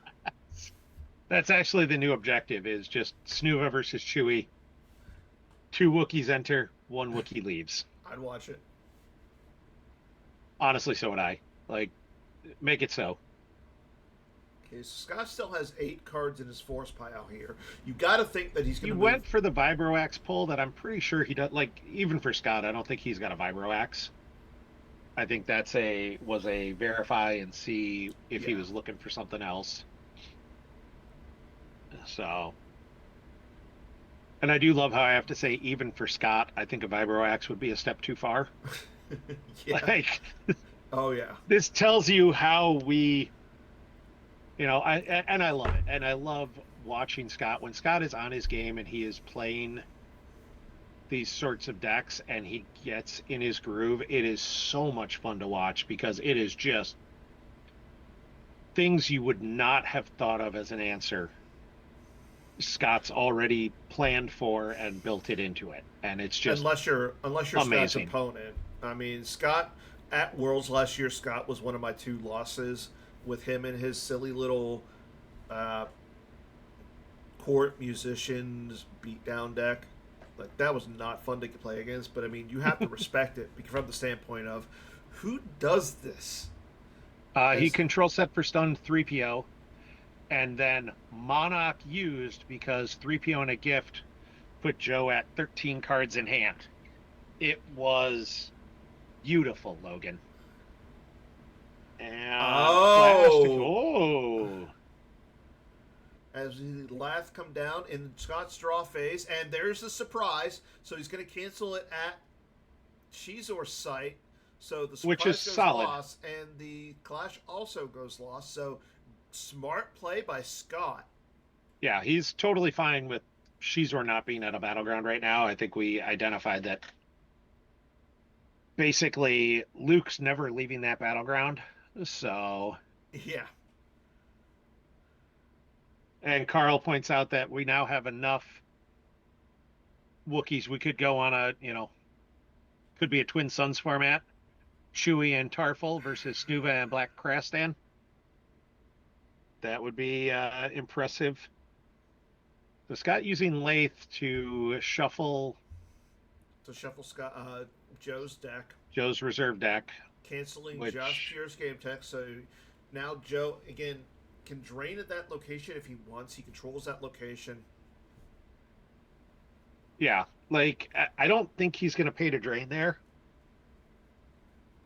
That's actually the new objective: is just Snuva versus Chewie. Two Wookiees enter, one Wookiee leaves. I'd watch it. Honestly, so would I. Like, make it so. Okay, so Scott still has 8 cards in his force pile here. You got to think that he's going He to move. went for the Vibroaxe pull that I'm pretty sure he does. Like, even for Scott, I don't think he's got a Vibroaxe. I think that's a was a verify and see if he Yeah. was looking for something else. So, and I do love how I have to say, even for Scott, I think a Vibroaxe would be a step too far. Yeah. Like, Oh yeah. this tells you how we, and I love it. And I love watching Scott when Scott is on his game and he is playing these sorts of decks and he gets in his groove. It is so much fun to watch because it is just things you would not have thought of as an answer. Scott's already planned for and built it into it. And it's just Unless you're Scott's amazing. opponent. I mean, Scott at Worlds last year, Scott was one of my 2 losses with him and his silly little uh, court musicians beatdown deck. Like that was not fun to play against. But I mean, you have to respect it from the standpoint of who does this. He As control set for stun 3PO and then Monarch used because 3PO and a gift put Joe at 13 cards in hand. It was beautiful, Logan. And flash to oh, oh, as the Lath come down in Scott's draw phase, and there's the surprise. So he's going to cancel it at Shizor's site. So the which is surprise goes solid. lost, and the clash also goes lost. So smart play by Scott. Yeah, he's totally fine with Shizor not being at a battleground right now. I think we identified that basically Luke's never leaving that battleground. So, Yeah, and Carl points out that we now have enough Wookiees. We could go on could be a Twin Suns format. Chewie and Tarful versus Snuva and Black Krastan. That would be impressive. So Scott using Lathe to shuffle to shuffle Scott Joe's deck, Joe's reserve deck, canceling Josh which, Pierre's game tech. So now Joe again can drain at that location if he wants. He controls that location. yeah, like I don't think he's going to pay to drain there.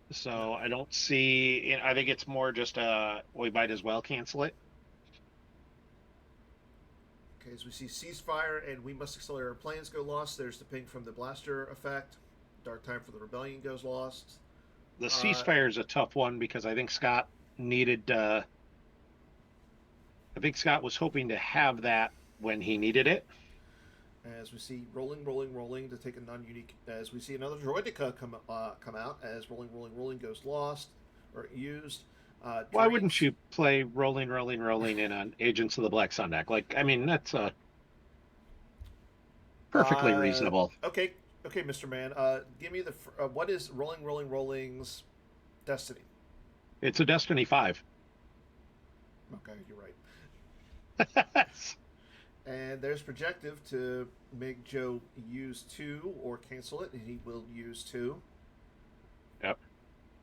No. So I don't see, I think it's more just we might as well cancel it. Okay, as we see ceasefire and we must accelerate our planes go lost. There's the ping from the blaster effect. Dark time for the rebellion goes lost. The Uh, ceasefire is a tough one because needed, I think Scott was hoping to have that when he needed it. as we see rolling, rolling, rolling to take a non-unique. As we see another droidica come out as rolling, rolling, rolling goes lost or used. Why wouldn't Drains. you play rolling, rolling, rolling in an Agents of the Black Sun deck? Like, I mean, that's perfectly reasonable. Okay, okay, Mr. Man. Give me the what is rolling, rolling, rolling's destiny? It's a Destiny 5. Okay, you're right. And there's projective to make Joe use 2 or cancel it, and he will use 2. Yep.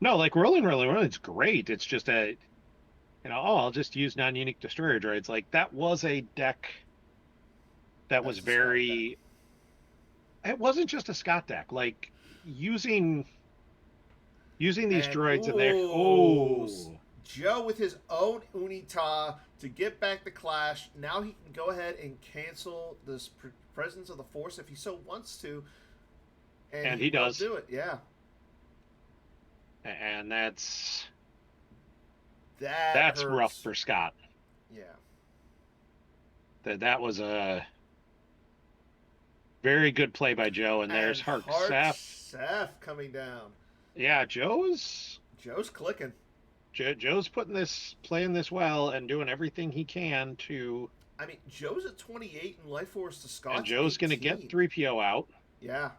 No, like rolling, rolling, rolling. It's great. It's just I'll just use non-unique destroyer droids. Like that was a deck that was That's the Scott deck. very. It wasn't just a Scott deck. Like using using these And droids in there. ooh, Oh, Joe with his own Unita to get back the clash. Now he can go ahead and cancel this presence of the Force if he so wants to, and and he he will does, do it. Yeah, and that that's rough hurts. for Scott. Yeah, That was a very good play by Joe. And there's and Hark Heart Seth. Seth coming down. Yeah, Joe's clicking. Joe's playing this well and doing everything he can to. I mean, Joe's at 28 in Life Force to And Scott's Joe's going to get 18. 3PO out. Yeah,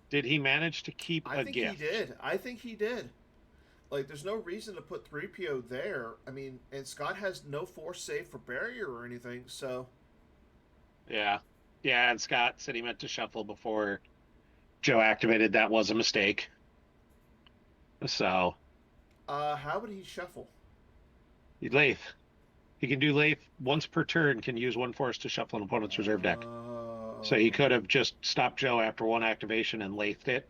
Did he manage to keep I a think he gift? did. I think he did. Like, there's no reason to put 3PO there. I mean, and Scott has no force save for barrier or anything, so. Yeah. Yeah, and Scott said he meant to shuffle before Joe activated. That was a mistake. So, How would he shuffle? Lathe. He can do Lathe once per turn, can use one force to shuffle an opponent's reserve deck. So he could Oh. have just stopped Joe after one activation and Lathed it.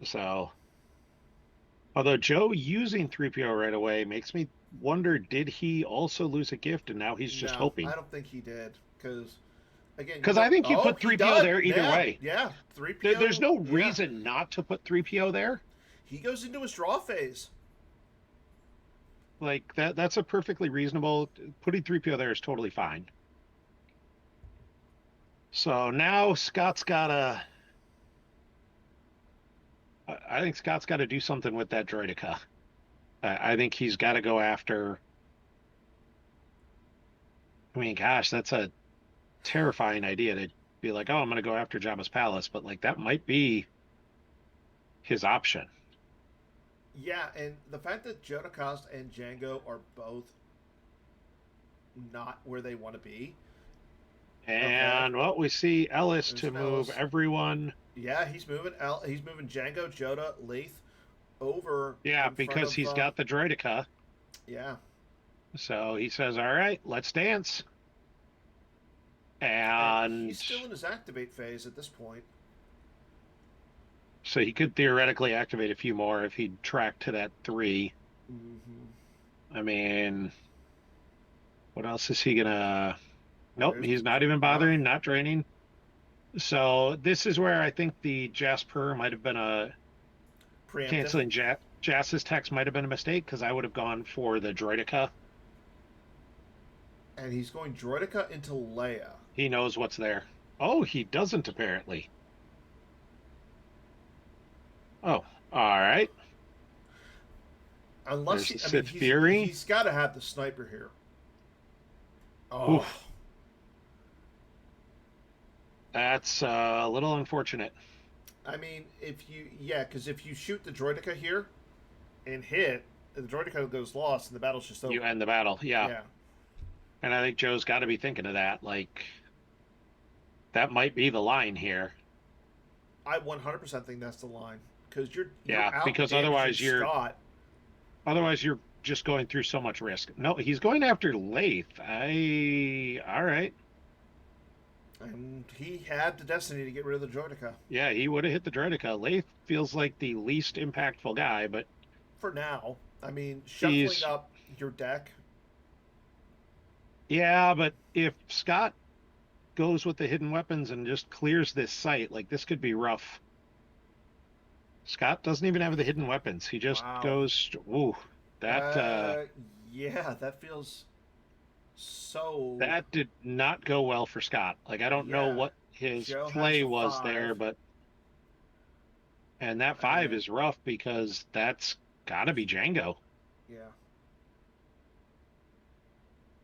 So, although Joe using 3PO right away makes me wonder, did he also lose a gift and now he's just No, I hoping? don't think he did. Because, again, you Because I don't. think you Oh, put he 3PO does. there either Yeah, way. yeah. There's 3PO, no yeah. reason not to put 3PO there. He goes into his draw phase. Like that's a perfectly reasonable putting 3PO there is totally fine. So now Scott's gotta I think Scott's got to do something with that Droideka. I think he's got to go after. I mean, gosh, that's a terrifying idea to be like, oh, I'm going to go after Jabba's palace, but like that might be his option. Yeah, and the fact that Jodacast and Django are both not where they want to be. Okay, And well, we see Ellis there's to move Ellis. everyone. Yeah, he's moving Django, Joda, Leith over Yeah, in front because of. he's got the Droideka. Yeah, So he says, all right, let's dance. and And he's still in his activate phase at this point. so he could theoretically activate a few more if he'd track to that 3. Mm-hmm. I mean, what else is he gonna? Nope, There's he's not even no bothering, not draining. So this is where I think the Jasper might have been a preemptive, canceling Jas's text might have been a mistake because I would have gone for the Droideka. and he's going Droideka into Leia. He knows what's there. Oh, he doesn't apparently. Oh, all right. Unless There's he, the I mean, Sith Fury. he's got to have the sniper here. Oh, Oof, that's a little unfortunate. I mean, yeah, because if you shoot the Droideka here and hit, the Droideka goes lost, and the battle's just You over. end the battle, yeah. Yeah, And I think Joe's got to be thinking of that. Like that might be the line here. I 100% think that's the line because you're Yeah, out because damaging Scott. otherwise you're just going through so much risk. No, he's going after Lathe. All right. And he had the destiny to get rid of the Droideka. Yeah, he would have hit the Droideka. Lathe feels like the least impactful guy, but For now, I mean, shuffling he's up your deck. yeah, but if Scott goes with the hidden weapons and just clears this site, like this could be rough. Scott doesn't even have the hidden weapons. He just Wow. goes, ooh, that Uh, yeah, that feels so. that did not go well for Scott. Like I don't know Yeah, what his Joe has play a was there, 5, but and that 5 and is rough because that's gotta be Django. yeah,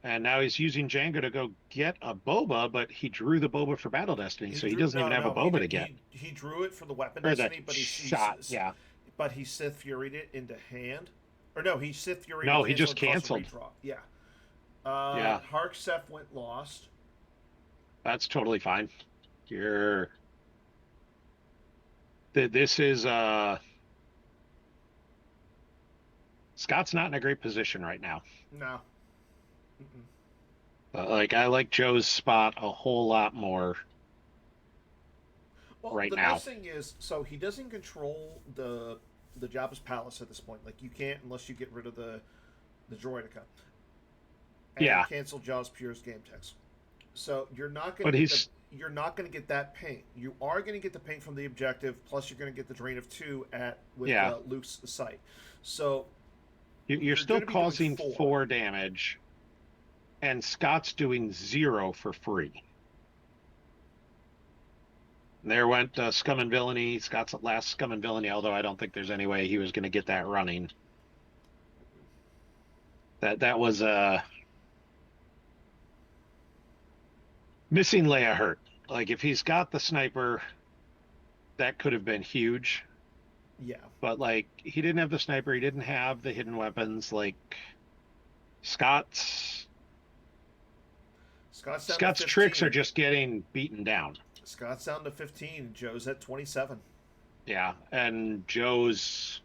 And now he's using Django to go get a boba, but he drew the boba for Battle Destiny, he so he drew. doesn't even No, have a no, boba to get. he drew it for the weapon Or the destiny, but shot, yeah. he Sith Furied it into hand, or no, he Sith Furied to No, he cancel just and cost a canceled. redraw. Yeah. Yeah, Hark Seth went lost. that's totally fine. You're this is Scott's not in a great position right now. No. Mm-mm. Like I like Joe's spot a whole lot more Well, right the now. nice thing is, so he doesn't control the Jabba's palace at this point. Like you can't unless you get rid of the Droideka and Yeah, cancel Jaws Pure's game text. So but he's you're not going to get that paint. You are going to get the paint from the objective. Plus, you're going to get the drain of 2 at with yeah. Luke's site. So You're you're going still to be doing causing 4. 4 damage, and Scott's doing 0 for free. There went Scum and Villainy. Scott's last Scum and Villainy, although I don't think there's any way he was going to get that running. That was missing Leia hurt. Like if he's got the sniper, that could have been huge. Yeah. But like he didn't have the sniper, he didn't have the hidden weapons. Like Scott's Scott's down Scott's to tricks are 15. just getting beaten down. Scott's down to 15. Joe's at 27. Yeah, and Joe's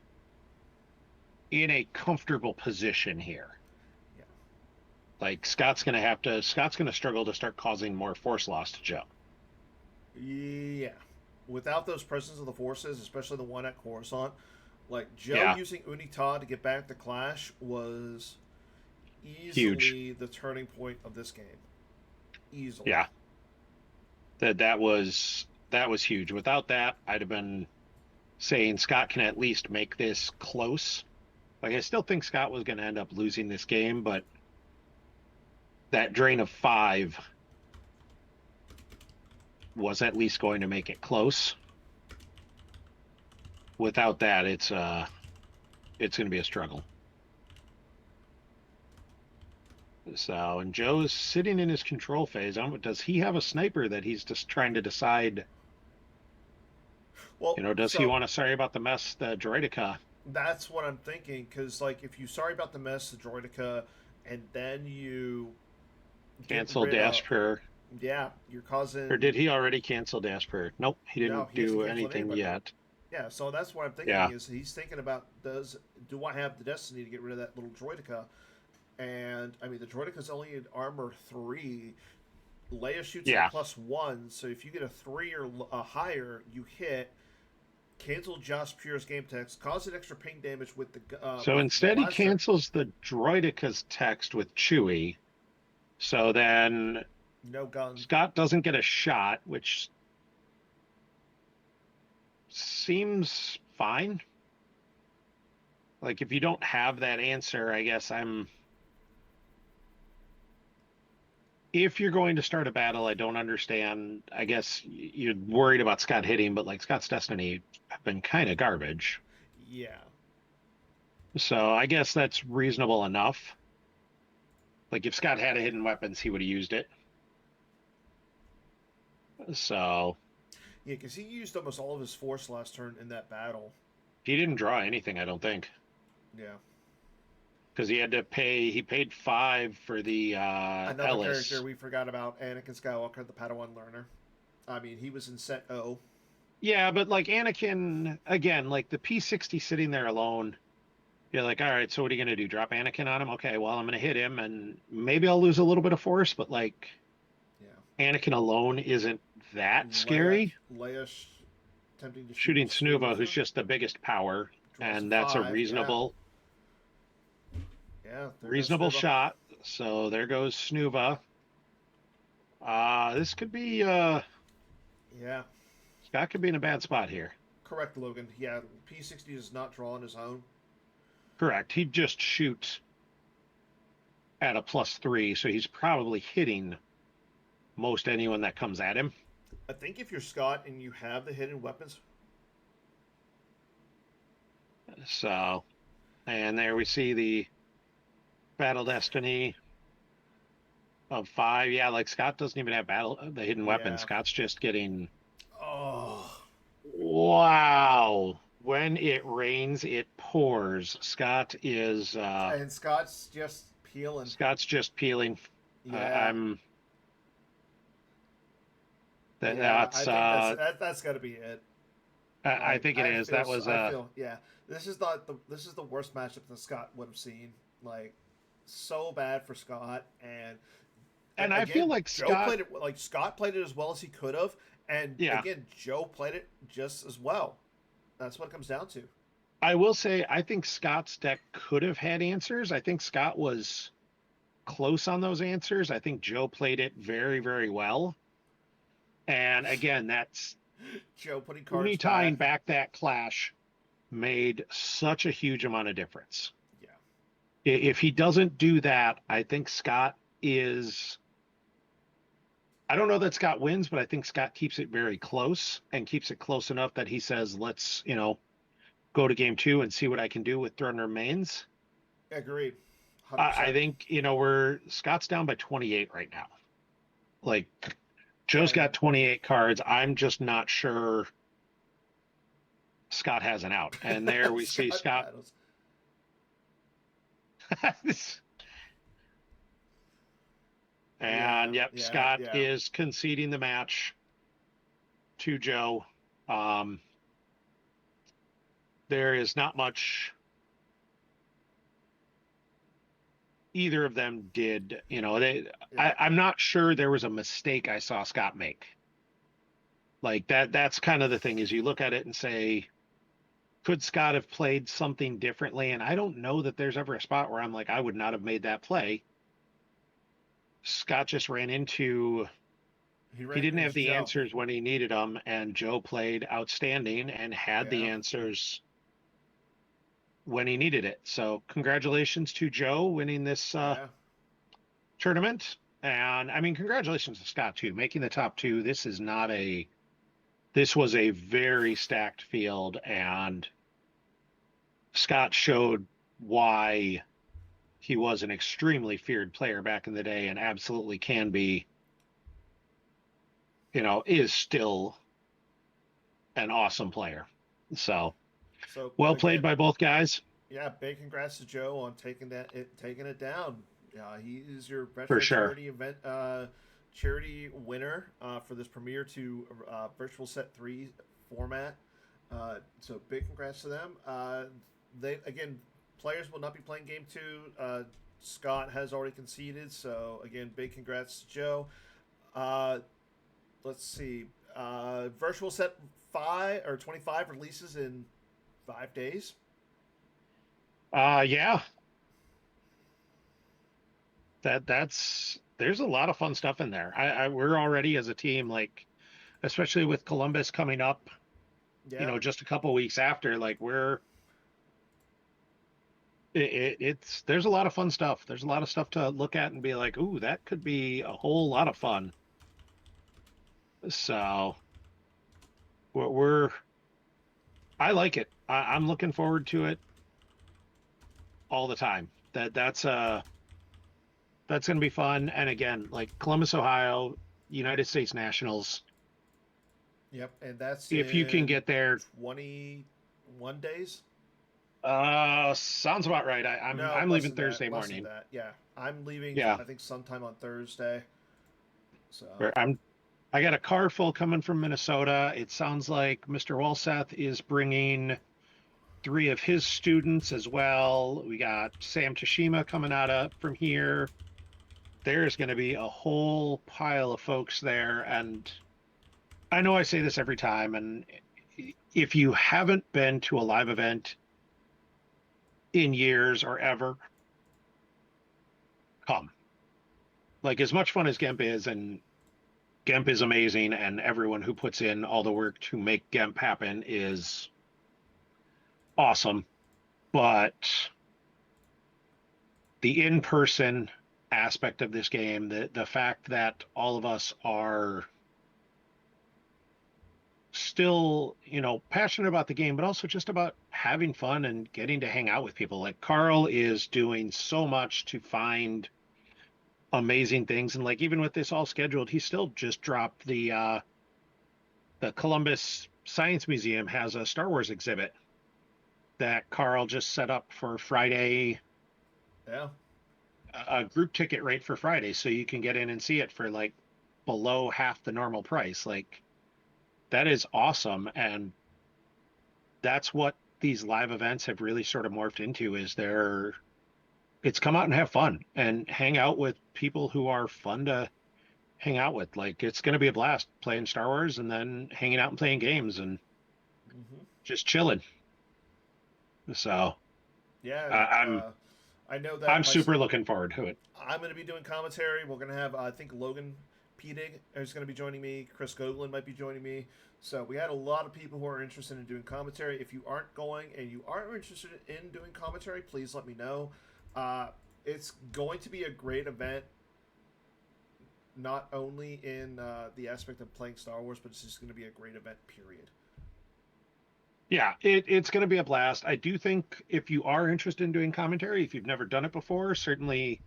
in a comfortable position here. Yeah. Like Scott's going to struggle to start causing more force loss to Joe. Yeah. Without those presence of the forces, especially the one at Coruscant, like Joe Yeah, using Unitad to get back to Clash was huge. easily the turning point of this game. Easily. Yeah, that was huge. Without that, I'd have been saying Scott can at least make this close. Like I still think Scott was going to end up losing this game, but that drain of 5 was at least going to make it close. Without that, it's going to be a struggle. So, and Joe's sitting in his control phase. Does he have a sniper that he's just trying to decide? Well, Does he so want to sorry about the mess, the Droidica? that's what I'm thinking. Because, like, if you sorry about the mess, the Droidica, and then you get Cancel rid of. Dasper. Yeah, you're Or did causing. he already cancel Dasper? Nope, he No, didn't he hasn't do canceled anything anybody. yet. Yeah, so that's what I'm thinking Yeah, is he's thinking about do I have the destiny to get rid of that little droidica? And I mean the droidica's only in armor 3. Leia shoots at yeah. +1, so if you get a 3 or higher, you hit. Cancel Josh Pure's game text, cause an extra ping damage So with the instead, he blaster. cancels the Droidica's text with Chewie. So then No gun. Scott doesn't get a shot, which seems fine. Like if you don't have that answer, I guess if you're going to start a battle, I don't understand. I guess you're worried about Scott hitting, but like Scott's Destiny have been kind of garbage. Yeah. So I guess that's reasonable enough. Like if Scott had a hidden weapons, he would have used it. So Yeah, because he used almost all of his force last turn in that battle. he didn't draw anything, I don't think. Yeah. Because he paid 5 for the Another character Ellis. we forgot about, Anakin Skywalker, the Padawan learner. I mean, he was in set O. Yeah, but like Anakin, again, like the P60 sitting there alone, you're like, all right, so what are you going to do? Drop Anakin on him? Okay, well, I'm going to hit him and maybe I'll lose a little bit of force, but like Yeah. Anakin alone isn't that Leia, scary. Leia attempting to shoot Shooting Snuva, who's Snuva. just the biggest power, Draws a and that's a 5. Yeah. reasonable Yeah, there goes reasonable Snuva. shot. So there goes Snuva. This could be Yeah. Scott could be in a bad spot here. Correct, Logan. Yeah, P60 does not draw on his own. Correct. He'd just shoot at a +3, so he's probably hitting most anyone that comes at him. I think if you're Scott and you have the hidden weapons. So, and there we see the Battle Destiny of 5. Yeah, like Scott doesn't even have the hidden weapon. Yeah. Scott's just getting Oh. wow. When it rains, it pours. And Scott's just peeling. Scott's just peeling. Yeah. I'm Yeah, I that's think that's got to be it. I think it is. That was I feel yeah. This is the worst matchup that Scott would have seen. Like so bad for Scott and I feel again like Joe Scott, played it like Scott played it as well as he could have, and yeah, again Joe played it just as well. That's what it comes down to. I will say I think Scott's deck could have had answers. I think Scott was close on those answers. I think Joe played it very, very well. And again, that's Joe putting cards Uni tying back. back that clash made such a huge amount of difference. Yeah, If he doesn't do that, I think Scott is. I don't know that Scott wins, but I think Scott keeps it very close and keeps it close enough that he says, let's, go to game 2 and see what I can do with Throne Remains. agreed. I 100%. think, we're Scott's down by 28 right now. Like Joe's And got 28 cards. I'm just not sure Scott has an out. And there we see Scott Scott. battles. And Yeah, yep, yeah, Scott yeah. is conceding the match to Joe. Um, there is not much either of them did. Yeah. I'm not sure there was a mistake I saw Scott make. Like that's kind of the thing is you look at it and say, could Scott have played something differently? And I don't know that there's ever a spot where I'm like, I would not have made that play. Scott just ran into He he ran didn't have into the Joe. answers when he needed them, and Joe played outstanding and had the Yeah. answers when he needed it. So congratulations to Joe winning this Yeah. tournament. And I mean, congratulations to Scott too, making the top two. This was a very stacked field, and Scott showed why he was an extremely feared player back in the day and absolutely can be, is still an awesome player. So So well played again, by both guys yeah, big congrats to Joe on taking it down. He is your for retro sure. charity event charity winner for this Premier to Virtual Set 3 format. So big congrats to them. They again, players will not be playing Game 2. Scott has already conceded, so again, big congrats to Joe. Uh, let's see. Virtual Set 5 or 25 releases in 5 days. Yeah, that's there's a lot of fun stuff in there. We're already as a team, like, especially with Columbus coming up, Yeah. just a couple weeks after, like it's there's a lot of fun stuff. There's a lot of stuff to look at and be like, ooh, that could be a whole lot of fun. So we're I like it. I'm looking forward to it all the time. That's going to be fun. And again, like Columbus, Ohio, United States Nationals. Yep, and that's If you can in get there, 21 days. sounds about right. I'm No, I'm less leaving than that. Thursday Less than morning. that. Yeah, I'm leaving. Yeah, I think sometime on Thursday. So where I got a car full coming from Minnesota. It sounds like Mr. Walseth is bringing three of his students as well. We got Sam Tashima coming out of from here. There's going to be a whole pile of folks there, and I know I say this every time, and if you haven't been to a live event in years or ever, come. Like as much fun as Gemp is, and Gemp is amazing, and everyone who puts in all the work to make Gemp happen is awesome. But the in-person aspect of this game, the fact that all of us are still, passionate about the game, but also just about having fun and getting to hang out with people. Like Carl is doing so much to find amazing things. And like even with this all scheduled, he still just dropped the Columbus Science Museum has a Star Wars exhibit that Carl just set up for Friday, yeah, a group ticket rate for Friday, so you can get in and see it for like below half the normal price. Like that is awesome. And that's what these live events have really sort of morphed into is it's come out and have fun and hang out with people who are fun to hang out with. Like it's going to be a blast playing Star Wars and then hanging out and playing games and hmm just chilling. So yeah. uh, I'm I know I'm that super looking forward to it. I'm going to be doing commentary. We're going to have I think Logan Pedig is going to be joining me. Chris Goglin might be joining me. So we had a lot of people who are interested in doing commentary. If you aren't going and you aren't interested in doing commentary, please let me know. It's going to be a great event, not only in the aspect of playing Star Wars, but it's just going to be a great event. Period. Yeah, it's going to be a blast. I do think if you are interested in doing commentary, if you've never done it before, certainly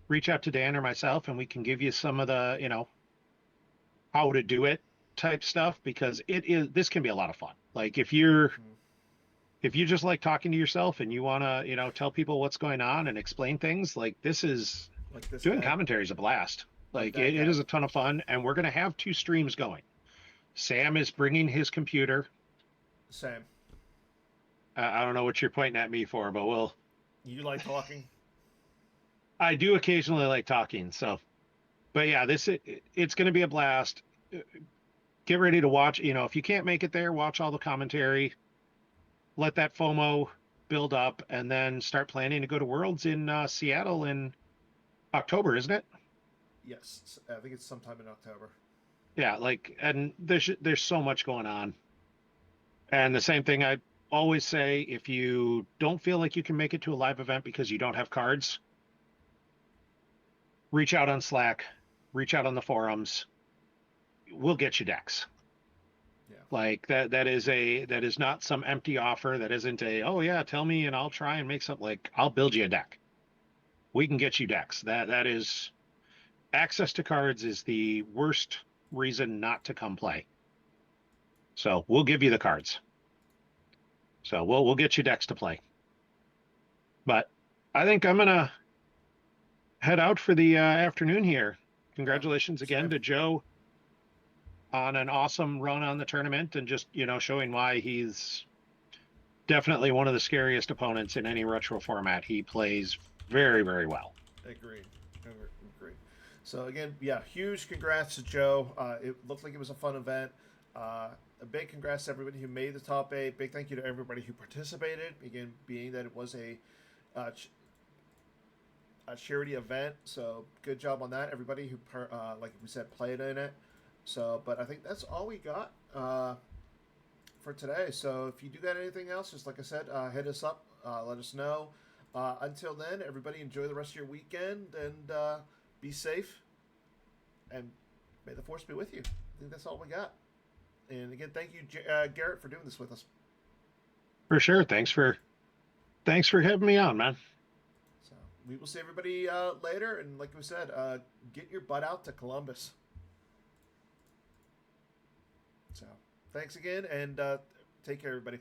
reach out to Dan or myself and we can give you some of the, how to do it type stuff because this can be a lot of fun. Like Mm-hmm. if you just like talking to yourself and you want to, tell people what's going on and explain things, like this is Like this doing guy, commentary is a blast. like Like that it guy. is a ton of fun and we're going to have two streams going. Sam is bringing his computer. Same. I don't know what you're pointing at me for, but You like talking? I do occasionally like talking. So, but yeah, it's going to be a blast. Get ready to watch. If you can't make it there, watch all the commentary. Let that FOMO build up, and then start planning to go to Worlds in Seattle in October, isn't it? Yes, I think it's sometime in October. Yeah, and there's so much going on. And the same thing I always say, if you don't feel like you can make it to a live event because you don't have cards, reach out on Slack, reach out on the forums. We'll get you decks. Yeah. Like that is not some empty offer. That isn't a, oh yeah, tell me and I'll try and make something. Like, I'll build you a deck. We can get you decks. That is, access to cards is the worst reason not to come play. So we'll give you the cards. So we'll get you decks to play. But I think I'm gonna head out for the afternoon here. Yeah. Congratulations again Same. to Joe on an awesome run on the tournament, and just, showing why he's definitely one of the scariest opponents in any retro format. He plays very, very well. Agreed. Agreed. So again, yeah, huge congrats to Joe. It looked like it was a fun event. A big congrats to everybody who made the top eight. Big thank you to everybody who participated. Again, being that it was uh, a charity event, so good job on that. Everybody who, like we said, played in it. So, but I think that's all we got for today. So if you do got anything else, just like I said, hit us up. Let us know. Until then, everybody enjoy the rest of your weekend and be safe. And may the force be with you. I think that's all we got. And again, thank you, Garrett, for doing this with us. For sure. Thanks for having me on, man. So we will see everybody later. And like we said, get your butt out to Columbus. So thanks again, and take care, everybody.